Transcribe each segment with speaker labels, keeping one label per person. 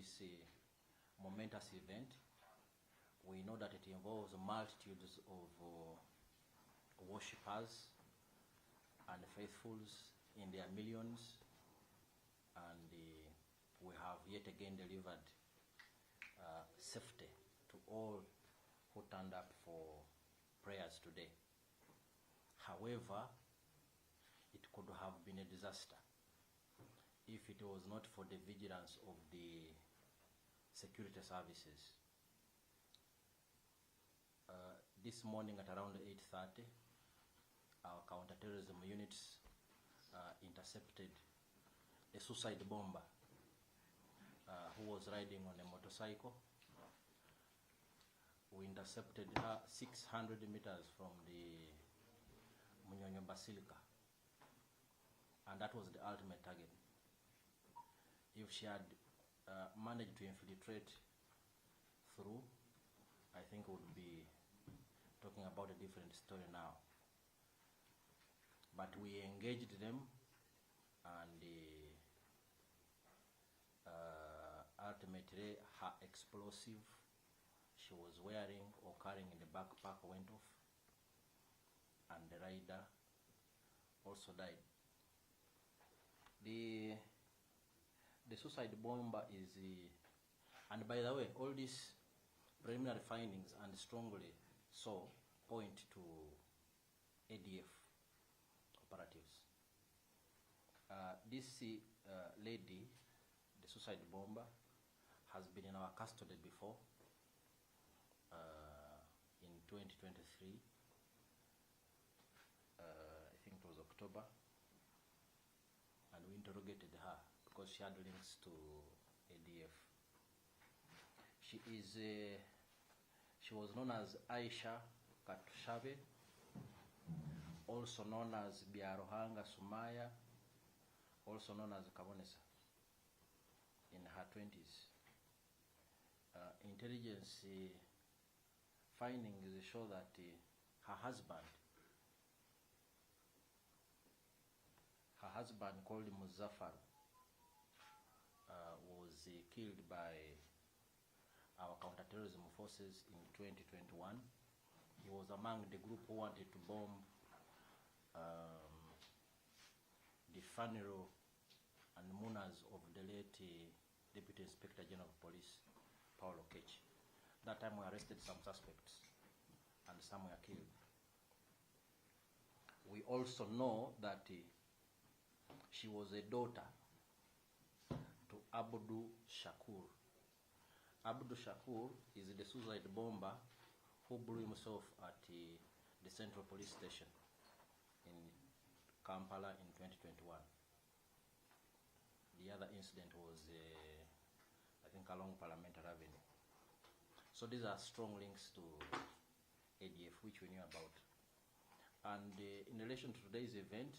Speaker 1: this momentous event. We know that it involves multitudes of worshippers and faithfuls in their millions, and we have yet again delivered safety to all who turned up for prayers today. However, it could have been a disaster if it was not for the vigilance of the security services. This morning at around 8:30, our counter-terrorism units intercepted a suicide bomber who was riding on a motorcycle. We intercepted her 600 meters from the Munyonyo Basilica, and that was the ultimate target. If she had managed to infiltrate through, I think we would be talking about a different story now. But we engaged them, and ultimately her explosive she was wearing or carrying in the backpack went off, and the rider also died. The suicide bomber is and by the way, all these preliminary findings and strongly so point to ADF operatives. This lady, the suicide bomber, has been in our custody before in 2023. I think it was October, and we interrogated her because she had links to ADF. She was known as Aisha Katushabe, also known as Biarohanga Sumaya, also known as Kabonesa, in her 20s. Intelligence findings show that her husband called Muzaffar was killed by our counterterrorism forces in 2021. He was among the group who wanted to bomb the funeral and mourners of the late Deputy Inspector General of Police, Paulo Kechi. That time we arrested some suspects and some were killed. We also know that she was a daughter to Abdu Shakur. Abdu Shakur is the suicide bomber who blew himself at the Central Police Station in Kampala in 2021. The other incident was, I think, along Parliamentary Avenue. So these are strong links to ADF, which we knew about. And in relation to today's event,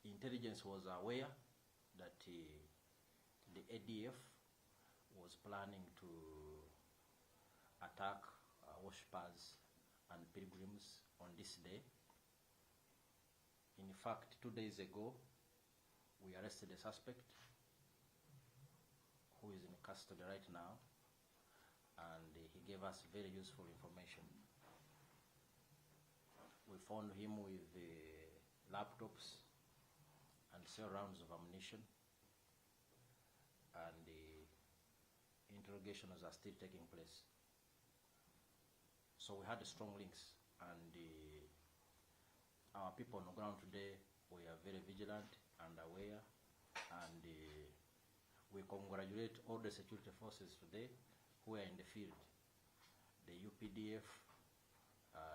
Speaker 1: intelligence was aware that the ADF was planning to attack worshippers and pilgrims on this day. In fact, 2 days ago, we arrested a suspect who is in custody right now, and he gave us very useful information. We found him with laptops and several rounds of ammunition, and the interrogations are still taking place. So we had strong links, and our people on the ground today, we are very vigilant and aware, and we congratulate all the security forces today who are in the field, the UPDF,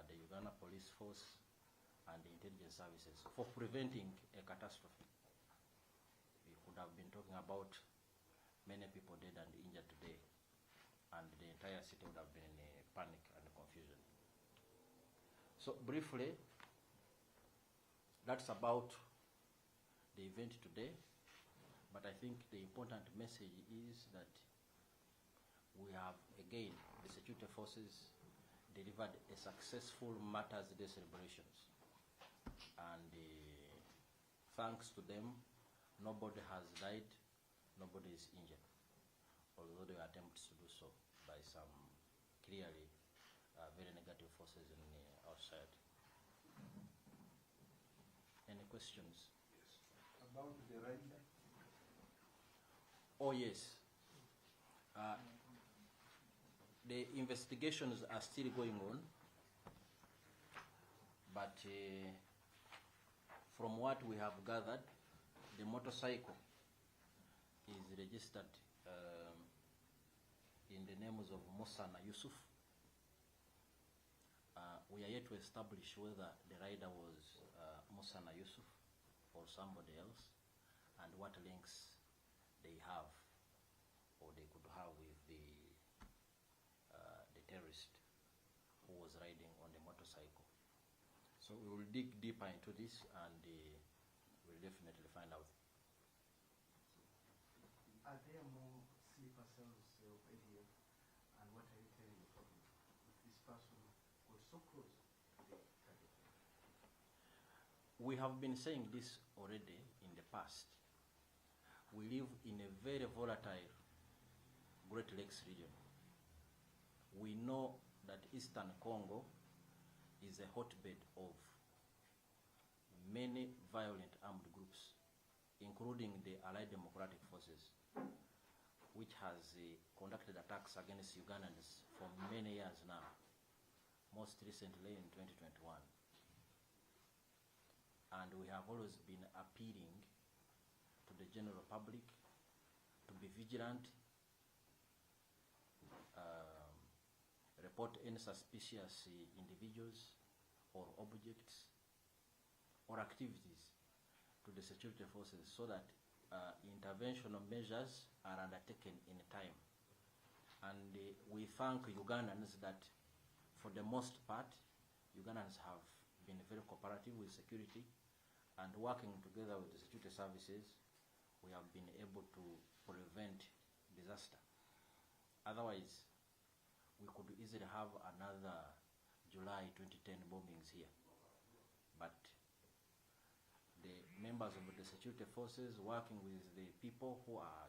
Speaker 1: the Uganda Police Force, and the intelligence services, for preventing a catastrophe. We could have been talking about many people dead and injured today, and the entire city would have been in a panic and confusion. So briefly, that's about the event today, but I think the important message is that we have, again, the security forces delivered a successful Martyrs Day celebrations, and thanks to them, nobody has died, nobody is injured. although there were attempts to do so by some clearly very negative forces in the outside. Any questions?
Speaker 2: Yes. About the rider?
Speaker 1: Oh, yes. The investigations are still going on, but from what we have gathered, the motorcycle is registered in the names of Musa and Yusuf. We are yet to establish whether the rider was Musa and Yusuf or somebody else, and what links they have or they could have with the terrorist who was riding on the motorcycle. So we will dig deeper into this and we'll definitely find out.
Speaker 2: Are there more sleeper cells of ADF, and what are you telling the public if this person got so close to the target?
Speaker 1: We have been saying this already in the past. We live in a very volatile Great Lakes region. We know that Eastern Congo is a hotbed of many violent armed groups, including the Allied Democratic Forces, which has conducted attacks against Ugandans for many years now, most recently in 2021. And we have always been appealing to the general public to be vigilant, report any suspicious individuals or objects or activities to the security forces so that intervention measures are undertaken in time. And we thank Ugandans that for the most part, Ugandans have been very cooperative with security, and working together with the security services, we have been able to prevent disaster. Otherwise, we could easily have another July 2010 bombings here. But the members of the security forces working with the people who are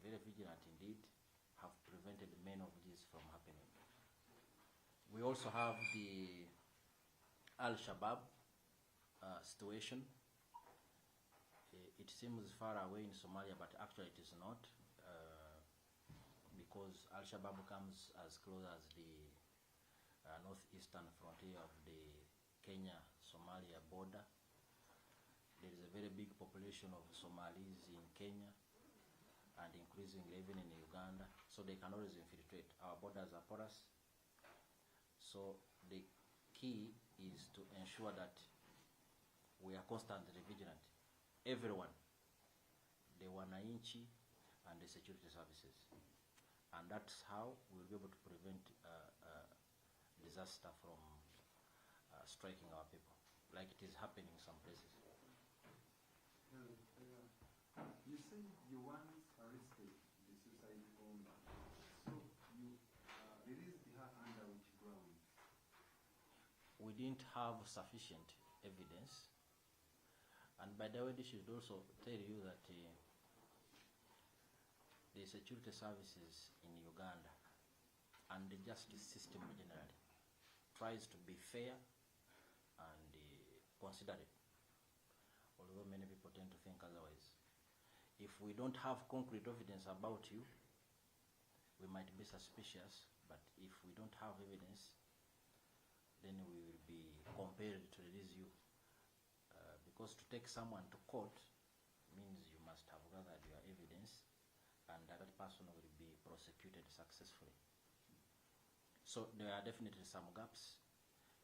Speaker 1: very vigilant indeed have prevented many of these from happening. We also have the Al-Shabaab situation. It seems far away in Somalia, but actually it is not, because Al-Shabaab comes as close as the northeastern frontier of the Kenya-Somalia border. There is a very big population of Somalis in Kenya and increasingly even in Uganda, so they can always infiltrate. Our borders are porous, so the key is to ensure that we are constantly vigilant. Everyone, the wananchi and the security services. And that's how we'll be able to prevent disaster from striking our people, like it is happening in some places.
Speaker 2: You say you once arrested the suicide bomber, so you released her under which grounds?
Speaker 1: We didn't have sufficient evidence, and by the way, this should also tell you that the security services in Uganda and the justice system generally tries to be fair and considerate, although many people tend to think otherwise. If we don't have concrete evidence about you, we might be suspicious, but if we don't have evidence, then we will be compelled to release you. Because to take someone to court means you must have gathered your evidence, and that person will be prosecuted successfully. So there are definitely some gaps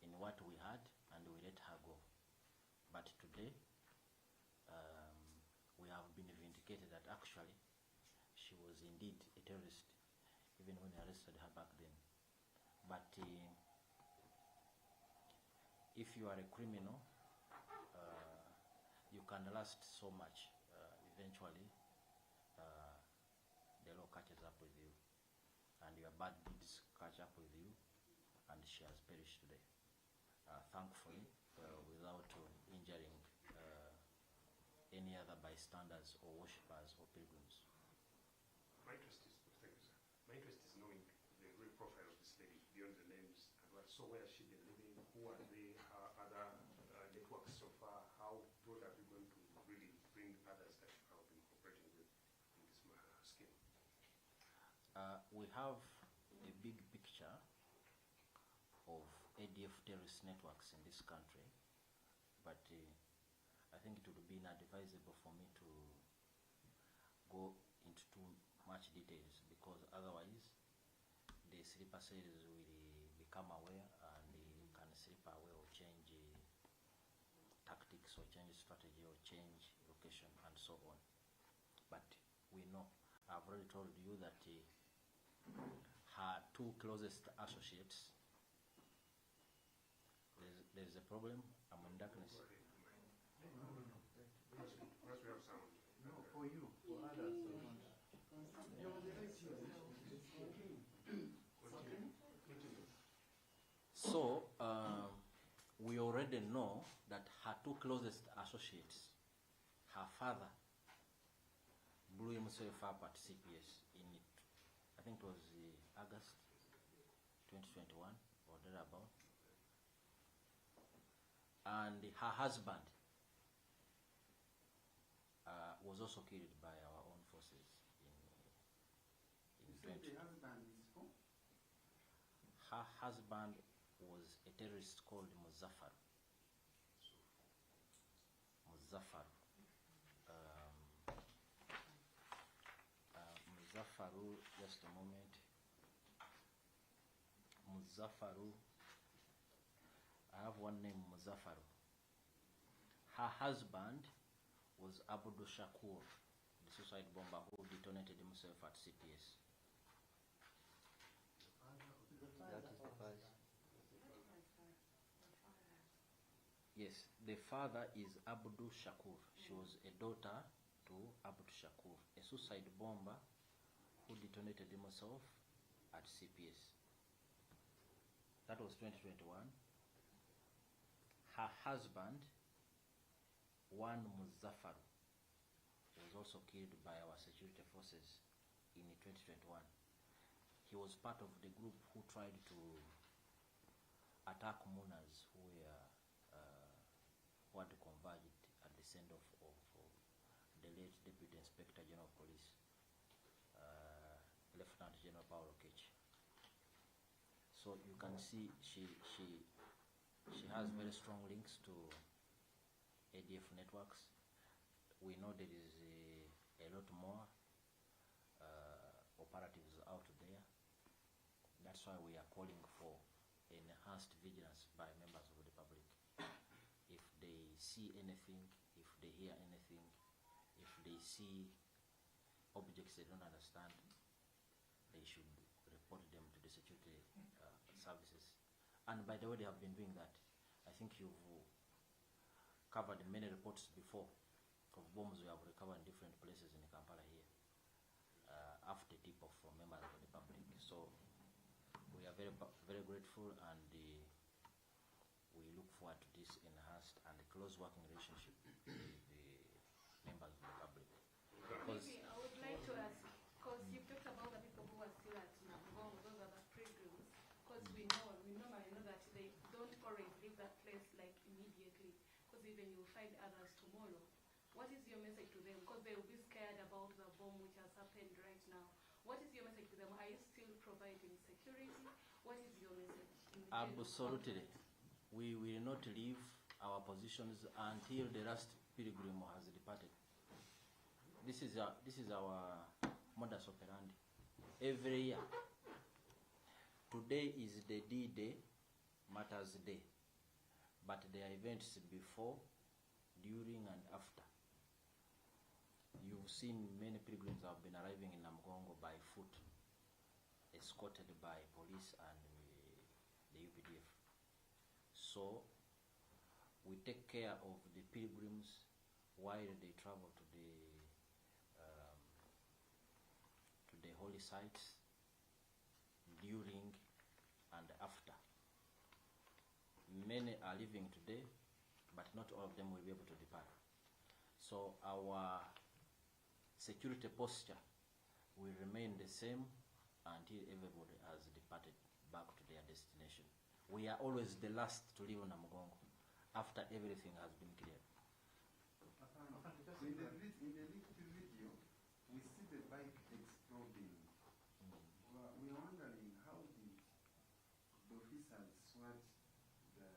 Speaker 1: in what we had, and we let her go. But today, we have been vindicated that actually she was indeed a terrorist, even when we arrested her back then. But if you are a criminal, you can last so much. Eventually, the law catches up with you, and your bad deeds catch up with you, and she has perished today. Thankfully, without injuring any other bystanders or worshippers or pilgrims.
Speaker 2: My trust is, thank you, sir.
Speaker 3: So where has she been living? Who are they? Her other networks so far? How broad are we going to really bring others that you have been cooperating with in this scheme?
Speaker 1: We have a big picture of ADF terrorist networks in this country, but I think it would be inadvisable for me to go into too much details, because otherwise the sleeper cells will become aware and can slip away or change tactics or change strategy or change location and so on. But we know, I've already told you that her two closest associates, there's a problem. I'm in darkness.
Speaker 2: No, for you, for others.
Speaker 1: So we already know that her two closest associates, her father blew himself up at CPS in, I think it was August 2021 or thereabout, and her husband was also killed by our own forces in
Speaker 2: The husband is who?
Speaker 1: Her husband was a terrorist called Muzaffar. Muzaffaru, just a moment. Muzaffaru, I have one name, Muzaffaru. Her husband was Abdul Shakur, the suicide bomber who detonated himself at CPS.
Speaker 4: That is the father.
Speaker 1: Yes, the father is Abdul Shakur. She was a daughter to Abdul Shakur, a suicide bomber who detonated himself at CPS. That was 2021. Her husband, One Muzaffar, was also killed by our security forces in 2021. He was part of the group who tried to attack Munas who had converged at the send-off of the late Deputy Inspector General of Police, Lieutenant General Paulo Kechi. So you can see she has very strong links to ADF networks. We know there is a lot more operatives out there. That's why we are calling for enhanced vigilance by members of the public. If they see anything, if they hear anything, if they see objects they don't understand, they should report them to the security services. And by the way, they have been doing that. I think you've covered many reports before of bombs we have recovered in different places in Kampala here after tip-off from members of the public. So we are very grateful, and we look forward to this enhanced and close working relationship with the members of the public. Because
Speaker 5: maybe I would like to ask, because you've talked about the people who are still at Namgongo, those are the pilgrims, because we normally know that they don't always leave that place like immediately, because even you'll find others tomorrow. What is your message to them? Because they will be scared about the bomb which has happened right now. What is your message to them? Are you still providing security? What is your message?
Speaker 1: absolutely, we will not leave our positions until the last pilgrim has departed. This is our modus operandi. Every year, today is the D-Day, Martyrs Day, but there are events before, during, and after. You've seen many pilgrims have been arriving in Namgongo by foot, escorted by police and the UPDF. So we take care of the pilgrims while they travel to the holy sites, during and after. Many are leaving today, but not all of them will be able to depart. So our security posture will remain the same until everybody has departed back to their destination. we are always the last to leave Namugongo after everything has been cleared.
Speaker 6: In the little video, we see the bike exploding. We are wondering how the officers SWAT the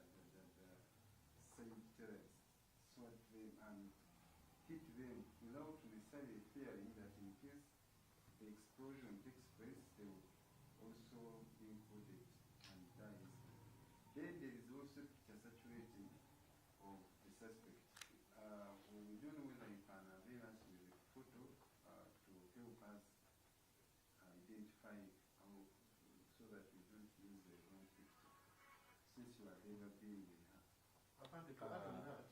Speaker 6: same terrorists, SWAT them and hit them without necessarily fearing that in case the explosion takes place, they will also be included and die. Then there is also picture saturating of the suspect. We don't know whether you can avail us with a photo to help us identify how, so that we don't use the wrong picture. Since you are ever being with her.
Speaker 2: Apparently, to add on that,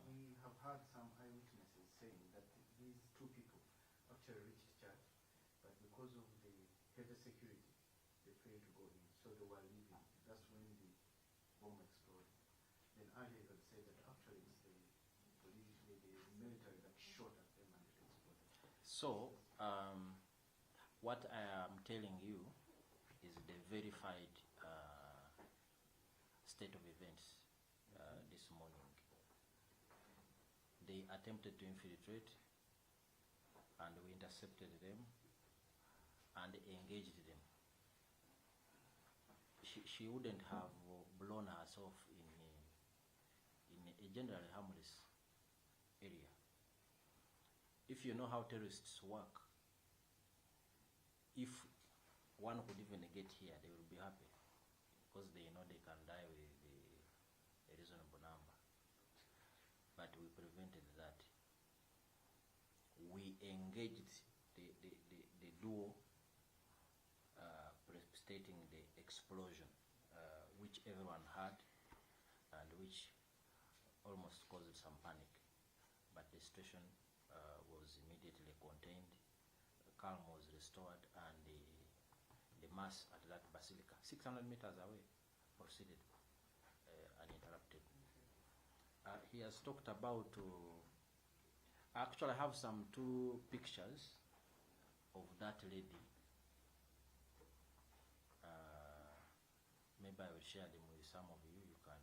Speaker 2: we have had some eyewitnesses saying that these two people actually reached church, but because of the heavy security, they failed to go in, so they were leaving. That's when the bomb exploded. Then earlier they said that actually it's the police, the military that shot at them and it exploded.
Speaker 1: So, what I am telling you is the verified state of events this morning. They attempted to infiltrate, and we intercepted them and engaged them. She wouldn't have blown herself in a generally harmless area. If you know how terrorists work, if one could even get here, they will be happy because they know they can die with a reasonable number. But we prevented that. We engaged the duo stating the explosion, which everyone heard and which almost caused some panic. But the situation was immediately contained, calm was restored, and the mass at that basilica, 600 meters away, proceeded uninterrupted. He has talked about, actually I have some two pictures of that lady. Maybe I will share them with some of you, you can,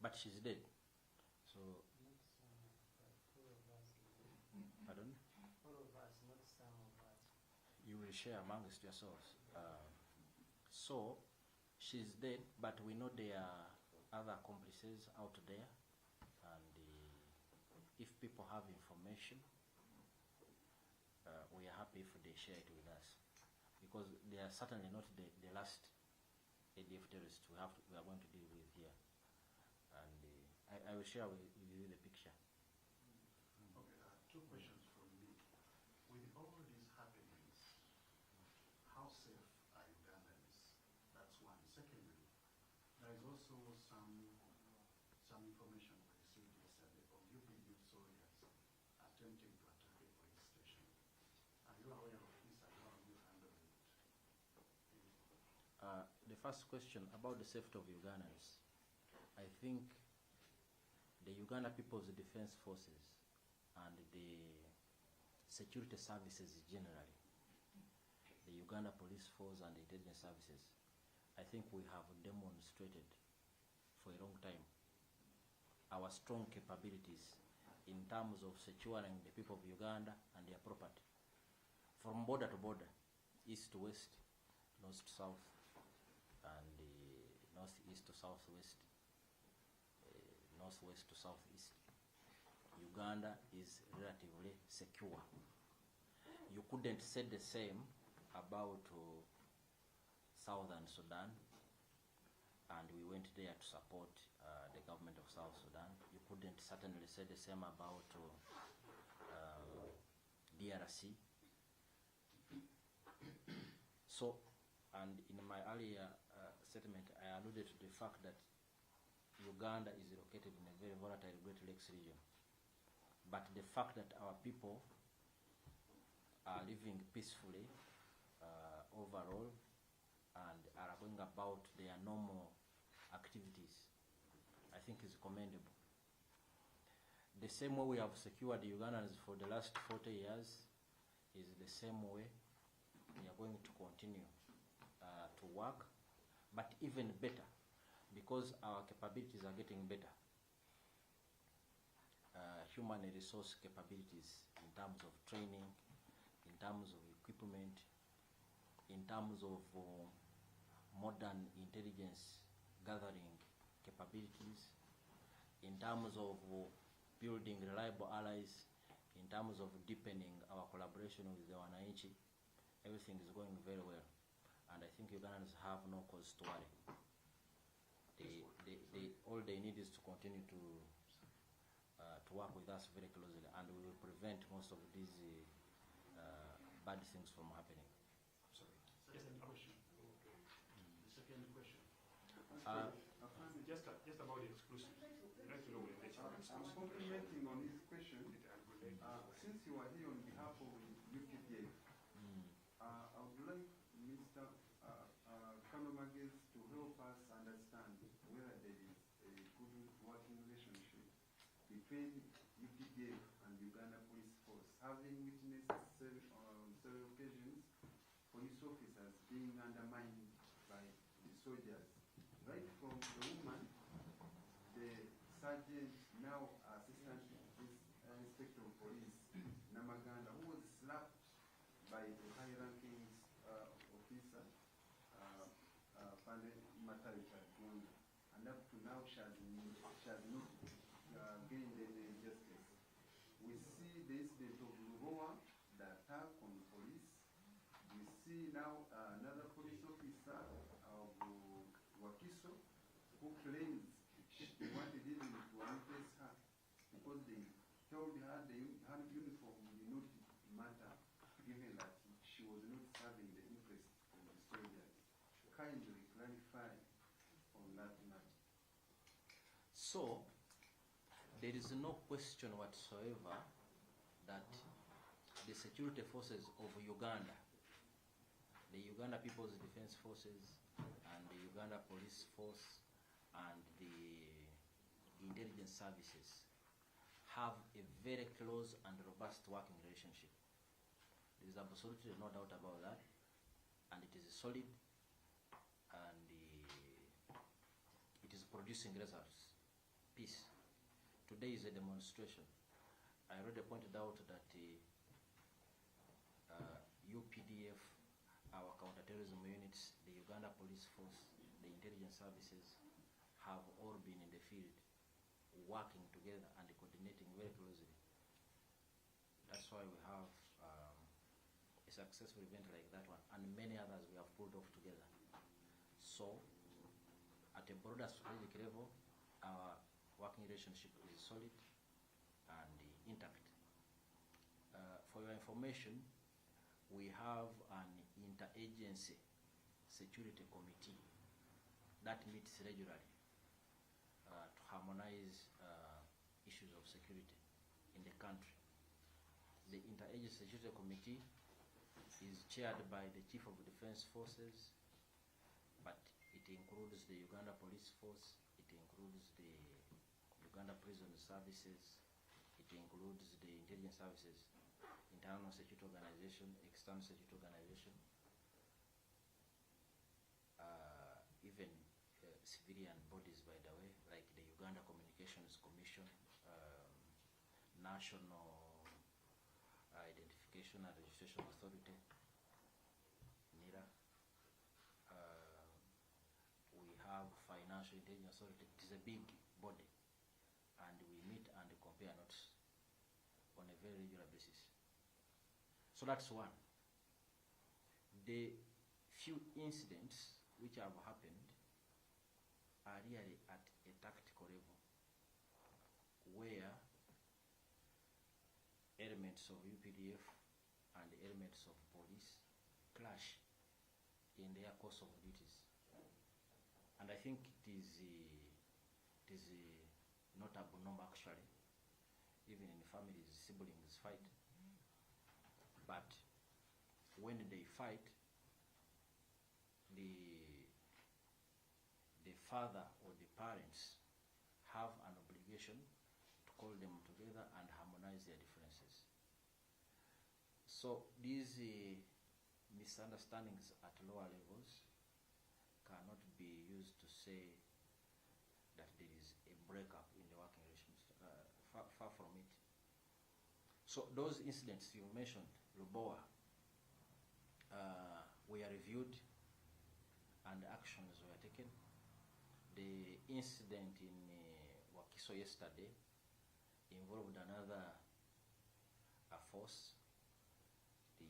Speaker 1: but she's dead. So, pardon?
Speaker 4: All of us, not some of us.
Speaker 1: You will share amongst yourselves. So, she's dead, but we know there are other accomplices out there, and if people have information, we are happy if they share it with us, because they are certainly not the last ADF terrorists we are going to deal with here. And I will share with you the picture.
Speaker 7: Okay, two questions from me. With all these happenings, how safe are Ugandans? That's one. Secondly, there is also some information we received yesterday of UPDF soldiers attempting to attack a police station. Are you aware of this and how you handle it?
Speaker 1: The first question about the safety of Ugandans, I think the Uganda People's Defense Forces and the security services generally, the Uganda Police Force and the intelligence services, I think we have demonstrated for a long time our strong capabilities in terms of securing the people of Uganda and their property from border to border, east to west, north to south, and northeast to southwest, northwest to southeast. Uganda is relatively secure. You couldn't say the same about southern Sudan, and we went there to support the government of South Sudan. You couldn't certainly say the same about DRC. So, and in my earlier statement, I alluded to the fact that Uganda is located in a very volatile Great Lakes region. But the fact that our people are living peacefully overall and are going about their normal activities, I think is commendable. The same way we have secured the Ugandans for the last 40 years is the same way we are going to continue to work, but even better, because our capabilities are getting better, human resource capabilities in terms of training, in terms of equipment, in terms of modern intelligence gathering capabilities, in terms of building reliable allies, in terms of deepening our collaboration with the wananchi, everything is going very well. And I think Ugandans have no cause to worry. All they need is to continue to work with us very closely, and we will prevent most of these bad things from happening.
Speaker 7: Sorry. Second question. The second question.
Speaker 3: Just about the exclusive. We'd like to know when they are
Speaker 6: I'm
Speaker 3: exclusive.
Speaker 6: complimenting on his question. Since you are here on behalf of UPDF, I would like Mr. Colonel Mages to help us understand whether there is a good working relationship between UPDF and Uganda Police Force. Having witnessed several occasions, police officers being undermined by the soldiers, right from the woman, the sergeant, now assistant inspector of police, Namaganda, who was slapped by a high-ranking officer, Martyrs, and up to now she has not gained any justice. We see the incident of Lugoa, the attack on police. We see now another police officer of Wakiso, who claims they wanted even to replace her because they told her her uniform did not matter, given that she was not serving the interests of the soldiers. Kindly clarify on that matter.
Speaker 1: So, there is no question whatsoever that the security forces of Uganda, the Uganda People's Defense Forces, and the Uganda Police Force, and the intelligence services have a very close and robust working relationship. There is absolutely no doubt about that, and it is solid, and it is producing results. Peace. Today is a demonstration. I already pointed out that UPDF, our counter-terrorism units, the Uganda Police Force, the intelligence services have all been in the field working together and coordinating very closely. That's why we have a successful event like that one, and many others we have pulled off together. So, at a broader strategic level, our working relationship is solid and intact. For your information, we have an interagency security committee that meets regularly to harmonize issues of security in the country. The interagency security committee is chaired by the Chief of Defense Forces, but it includes the Uganda Police Force, it includes the Uganda Prison Services, it includes the intelligence services, internal security organization, external security organization, even civilian bodies, by the way, like the Uganda Communications Commission, National Identification and Registration Authority, NIRA. We have Financial Intelligence Authority. It is a big body, and we meet and compare notes on a very regular basis. So that's one. The few incidents which have happened are really at a tactical level, where elements of UPDF and elements of police clash in their course of duties. And I think it is not abnormal actually. Even in families, siblings fight. But when they fight, the father or the parents have an obligation to call them together and harmonize their differences. So these misunderstandings at lower levels cannot be used to say that there is a breakup in the working relations. Far from it. So those incidents you mentioned, Lubowa, were reviewed and actions were taken. The incident in Wakiso yesterday involved another force, the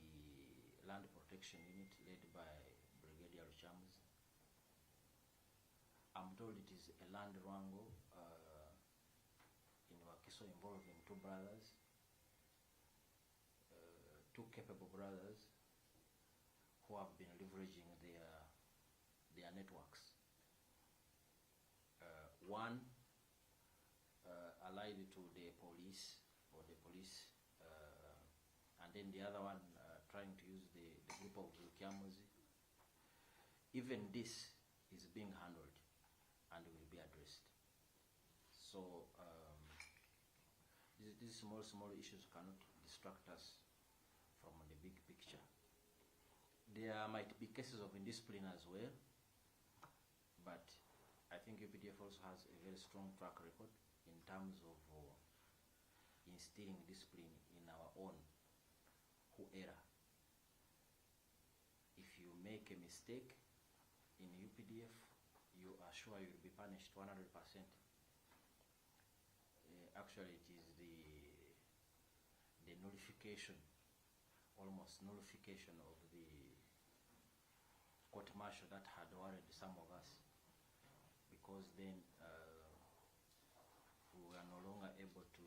Speaker 1: Land Protection Unit led by Brigadier Chams. I'm told it is a land wrangle in Wakiso involving two brothers, two capable brothers who have been leveraging their networks. One allied to the police, and then the other one trying to use the group of Zulkiamuzi. Even this is being handled and will be addressed. So these small issues cannot distract us from the big picture. There might be cases of indiscipline as well, but I think UPDF also has a very strong track record in terms of instilling discipline in our own era. If you make a mistake in UPDF, you are sure you will be punished 100%. Actually, it is the nullification, almost nullification of the court-martial that had worried some of us, because then we were no longer able to,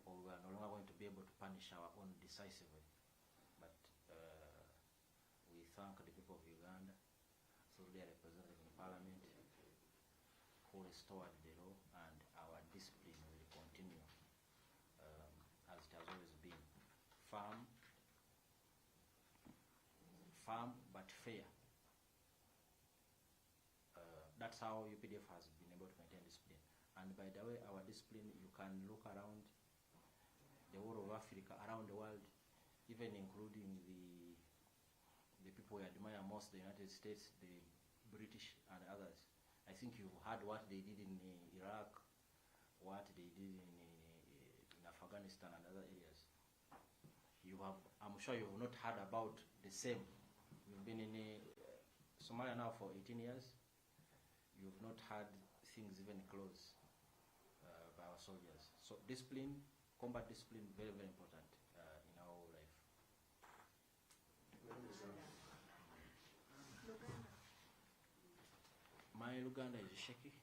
Speaker 1: or we were no longer going to be able to punish our own decisively. But we thank the people of Uganda through their representative in Parliament who restored the law, and our discipline will continue as it has always been. Firm but fair. That's how UPDF has been able to maintain discipline. And by the way, our discipline, you can look around the whole of Africa, around the world, even including the people we admire most, the United States, the British, and others. I think you've heard what they did in Iraq, what they did in Afghanistan and other areas. I'm sure you've not heard about the same. You've been in Somalia now for 18 years. You've not had things even close by our soldiers. So discipline, combat discipline, very, very important in our life. My Uganda is shaky.